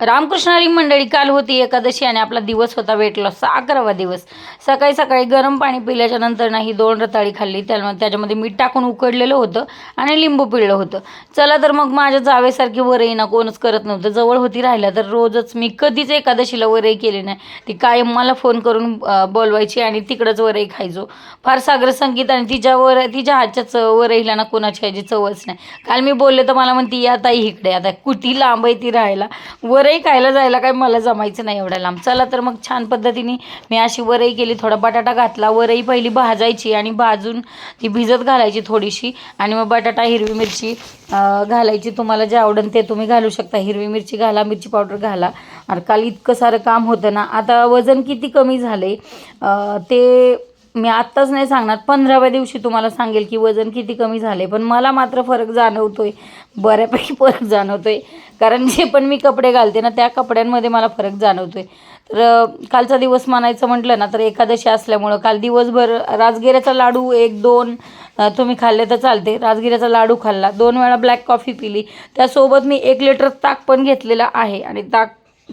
रामकृष्ण हरी मंडळी, काल होती एकादशी आणि आपला दिवस होता वेट लॉसचा 11वा दिवस. सकाळी सकाळी गरम पाणी पिल्याच्या नंतर नाही 2 रताळी खाल्ली. त्याच्यामध्ये मीठ टाकून उकडलेलं होतं आणि लिंबू पिळलं होतं. चला तर मग माझ्या जावेसारखी वरई ना कोणच करत नव्हतं. जवळ होती राहिला तर रोजच मी कधीच एकादशीला वरई केली नाही. ती कायम मला फोन करून बोलवायची आणि तिकडंच वरई खायचो. फार सागर संगीत आणि तिच्या हातच्या वरईला ना कोणाची ह्याची चवच नाही. काल मी बोलले तर मला म्हणती या ताई इकडे. आता कुठे लांब आहे ती राहायला, वरई खायला जायला काय मला जमायचं नाही एवढ्या लांब. चला तर मग छान पद्धतीने मी अशी वरई केली. थोडा बटाटा घातला. वरई पहिली भाजायची आणि भाजून ती भिजत घालायची थोडीशी आणि मग बटाटा, हिरवी मिरची घालायची. तुम्हाला जे आवडेल ते तुम्ही घालू शकता. हिरवी मिरची घाला, मिरची पावडर घाला. आणि काल इतकं सारं काम होतं ना. आता वजन किती कमी झाले ते मी आत्ताच नाही सांगणार, 15व्या दिवशी तुम्हाला सांगेल की वजन किती कमी झाले. पण मला मात्र फरक जाणवतोय, बऱ्यापैकी फरक जाणवतोय. कारण जे पण मी कपडे घालते ना त्या कपड्यांमध्ये मला फरक जाणवतोय. तर कालचा दिवस म्हणायचं म्हटलं ना तर एकादशी असल्यामुळं काल दिवसभर राजगिऱ्याचा लाडू 1-2 तुम्ही खाल्ले तर चालते. राजगिऱ्याचा लाडू खाल्ला, 2 वेळा ब्लॅक कॉफी पिली. त्यासोबत मी 1 लिटर ताक पण घेतलेलं आहे. आणि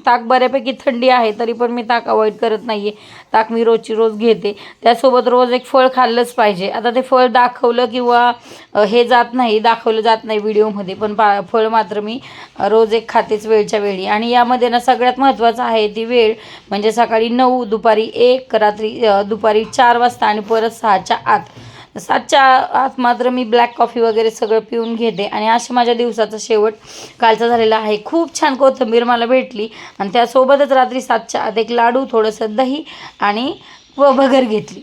ताक बऱ्यापैकी थंडी आहे तरी पण मी ताक अवॉइड करत नाही आहे. ताक मी रोजची रोज घेते. त्यासोबत रोज एक फळ खाल्लंच पाहिजे. आता ते फळ दाखवलं किंवा हे दाखवलं जात नाही व्हिडिओमध्ये, पण फळ मात्र मी रोज एक खातेच वेळच्या वेळी. आणि यामध्ये ना सगळ्यात महत्त्वाचं आहे ती वेळ, म्हणजे सकाळी 9, दुपारी 1, दुपारी 4 वाजता आणि परत 6च्या आत. 7च्या आत मात्र मी ब्लॅक कॉफी वगैरे सगळं पिऊन घेते. आणि अशा माझ्या दिवसाचा शेवट कालचा झालेला आहे. खूप छान कोथिंबीर मला भेटली आणि त्यासोबतच रात्री 7च्या आत एक लाडू, थोडंसं दही आणि भगर घेतली.